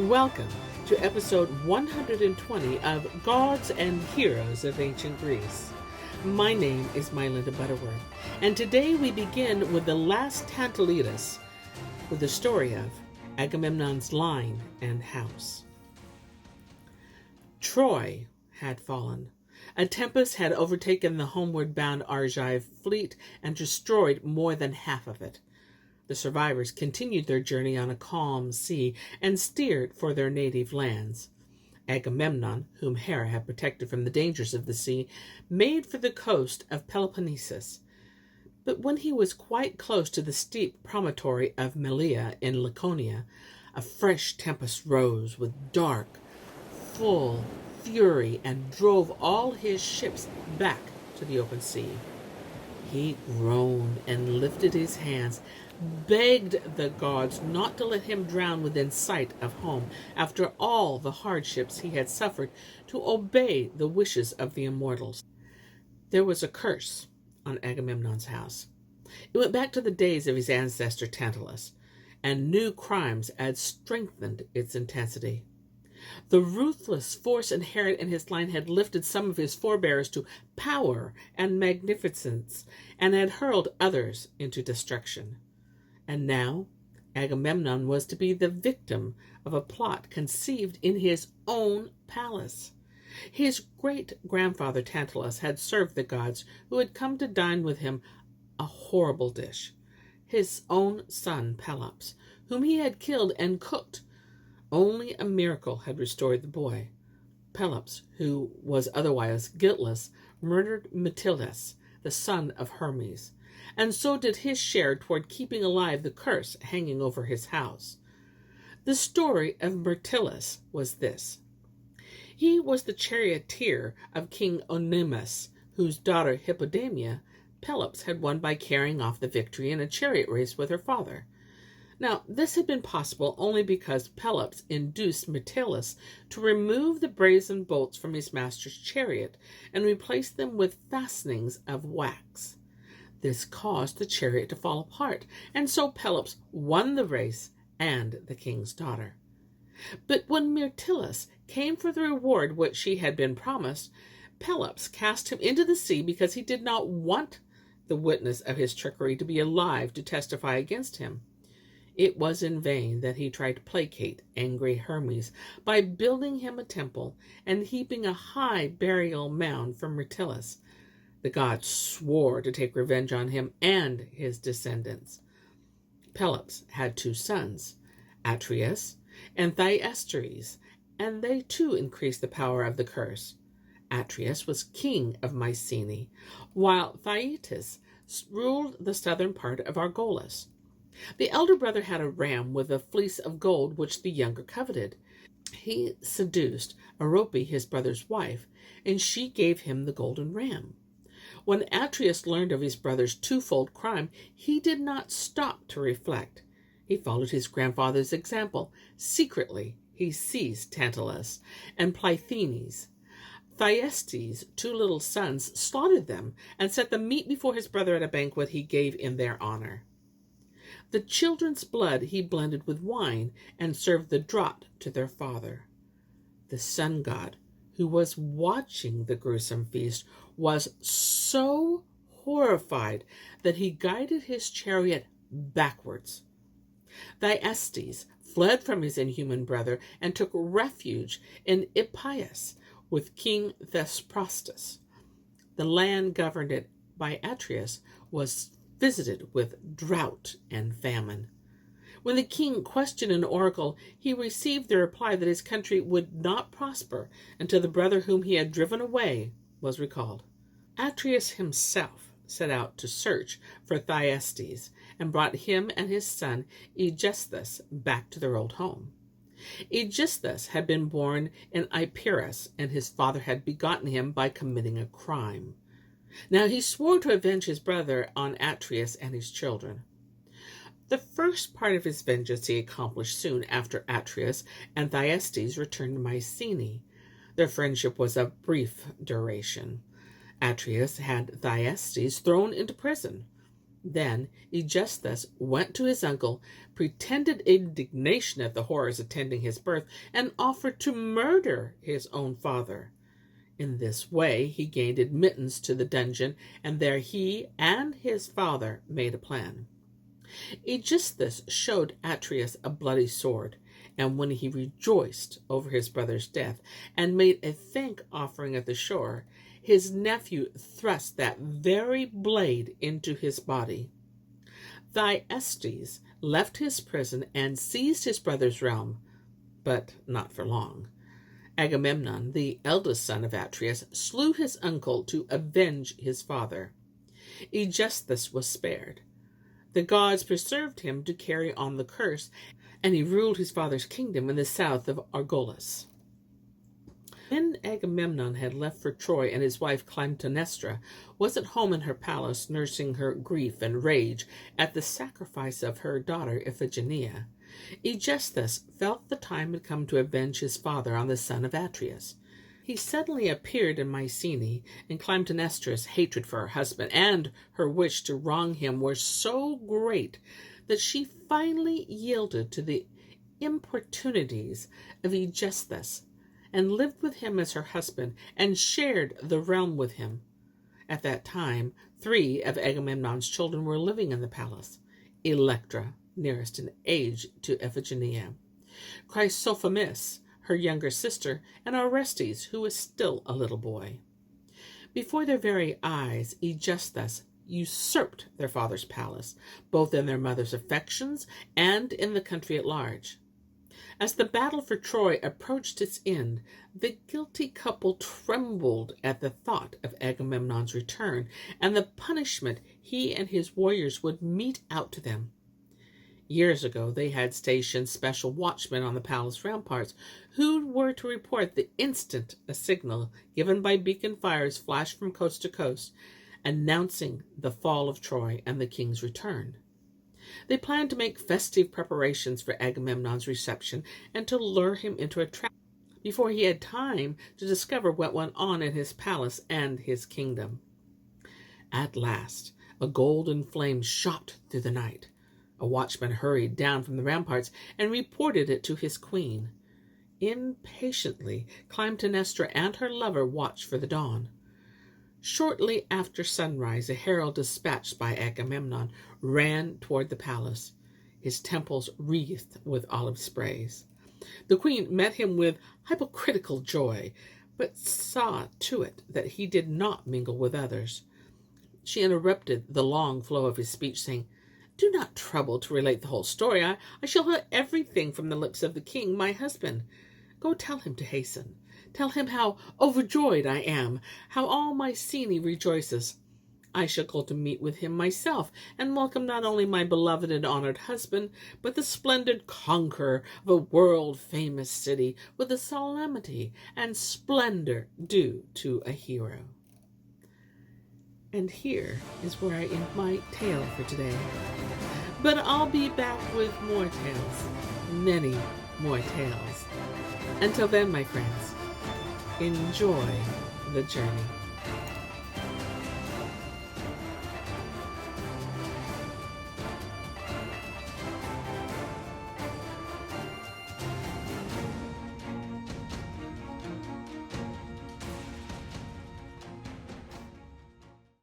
Welcome to episode 120 of Gods and Heroes of Ancient Greece. My name is MyLinda Butterworth, and today we begin with the Last Tantalides, with the story of Agamemnon's line and house. Troy had fallen. A tempest had overtaken the homeward bound Argive fleet and destroyed more than half of it. The survivors continued their journey on a calm sea and steered for their native lands. Agamemnon, whom Hera had protected from the dangers of the sea, made for the coast of Peloponnesus. But when he was quite close to the steep promontory of Maleah in Laconia, a fresh tempest rose with dark, full fury and drove all his ships back to the open sea. He groaned and lifted his hands, begged the gods not to let him drown within sight of home after all the hardships he had suffered, to obey the wishes of the immortals. There was a curse on Agamemnon's house. It went back to the days of his ancestor Tantalus, and new crimes had strengthened its intensity. The ruthless force inherent in his line had lifted some of his forebears to power and magnificence, and had hurled others into destruction. And now Agamemnon was to be the victim of a plot conceived in his own palace. His great-grandfather Tantalus had served the gods who had come to dine with him a horrible dish. His own son Pelips, whom he had killed and cooked. Only a miracle had restored the boy. Pelips, who was otherwise guiltless, murdered Myrtilus, the son of Hermes, and so did his share toward keeping alive the curse hanging over his house. The story of Myrtilus was this. He was the charioteer of King Onemus, whose daughter Hippodamia Pelips had won by carrying off the victory in a chariot race with her father. Now, this had been possible only because Pelips induced Myrtilus to remove the brazen bolts from his master's chariot and replace them with fastenings of wax. This caused the chariot to fall apart, and so Pelips won the race and the king's daughter. But when Myrtilus came for the reward which she had been promised, Pelips cast him into the sea because he did not want the witness of his trickery to be alive to testify against him. It was in vain that he tried to placate angry Hermes by building him a temple and heaping a high burial mound for Myrtilus. The gods swore to take revenge on him and his descendants. Pelips had two sons, Atrius and Thyestes, and they too increased the power of the curse. Atrius was king of Mycenae, while Thyestes ruled the southern part of Argolis. The elder brother had a ram with a fleece of gold which the younger coveted. He seduced Arope, his brother's wife, and she gave him the golden ram. When Atrius learned of his brother's twofold crime, he did not stop to reflect. He followed his grandfather's example. Secretly, he seized Tantalus and Clytemnestra. Thyestes' two little sons, slaughtered them and set the meat before his brother at a banquet he gave in their honor. The children's blood he blended with wine and served the draught to their father. The sun god, who was watching the gruesome feast, was so horrified that he guided his chariot backwards. Thyestes fled from his inhuman brother and took refuge in Epirus with King Thesprostus. The land governed by Atrius was visited with drought and famine. When the king questioned an oracle, he received the reply that his country would not prosper until the brother whom he had driven away was recalled. Atrius himself set out to search for Thyestes and brought him and his son Egestus back to their old home. Egestus had been born in Epirus, and his father had begotten him by committing a crime. Now he swore to avenge his brother on Atrius and his children. The first part of his vengeance he accomplished soon after Atrius and Thyestes returned to Mycenae. Their friendship was of brief duration. Atrius had Thyestes thrown into prison. Then Egestus went to his uncle, pretended indignation at the horrors attending his birth, and offered to murder his own father. In this way he gained admittance to the dungeon, and there he and his father made a plan. Aegisthus showed Atrius a bloody sword, and when he rejoiced over his brother's death and made a thank offering at the shore, his nephew thrust that very blade into his body. Thyestes left his prison and seized his brother's realm, but not for long. Agamemnon, the eldest son of Atrius, slew his uncle to avenge his father. Egestus was spared. The gods preserved him to carry on the curse, and he ruled his father's kingdom in the south of Argolis. When Agamemnon had left for Troy and his wife Clytemnestra was at home in her palace nursing her grief and rage at the sacrifice of her daughter Iphigenia, Egestus felt the time had come to avenge his father on the son of Atrius. He suddenly appeared in Mycenae, and Clytemnestra's hatred for her husband and her wish to wrong him were so great that she finally yielded to the importunities of Aegisthus and lived with him as her husband and shared the realm with him. At that time, 3 of Agamemnon's children were living in the palace: Electra, nearest in age to Iphigenia, Chrysophomis, her younger sister, and Orestes, who was still a little boy. Before their very eyes, Aegisthus usurped their father's palace, both in their mother's affections and in the country at large. As the battle for Troy approached its end, the guilty couple trembled at the thought of Agamemnon's return and the punishment he and his warriors would mete out to them. Years ago, they had stationed special watchmen on the palace ramparts who were to report the instant a signal given by beacon fires flashed from coast to coast, announcing the fall of Troy and the king's return. They planned to make festive preparations for Agamemnon's reception and to lure him into a trap before he had time to discover what went on in his palace and his kingdom. At last, a golden flame shot through the night. A watchman hurried down from the ramparts and reported it to his queen. Impatiently, Clytemnestra and her lover watched for the dawn. Shortly after sunrise, a herald dispatched by Agamemnon ran toward the palace, his temples wreathed with olive sprays. The queen met him with hypocritical joy, but saw to it that he did not mingle with others. She interrupted the long flow of his speech, saying, "Do not trouble to relate the whole story. I shall hear everything from the lips of the king, my husband. Go tell him to hasten. Tell him how overjoyed I am, how all Mycenae rejoices. I shall go to meet with him myself, and welcome not only my beloved and honored husband, but the splendid conqueror of a world-famous city with the solemnity and splendor due to a hero." And here is where I end my tale for today. But I'll be back with more tales, many more tales. Until then, my friends, enjoy the journey.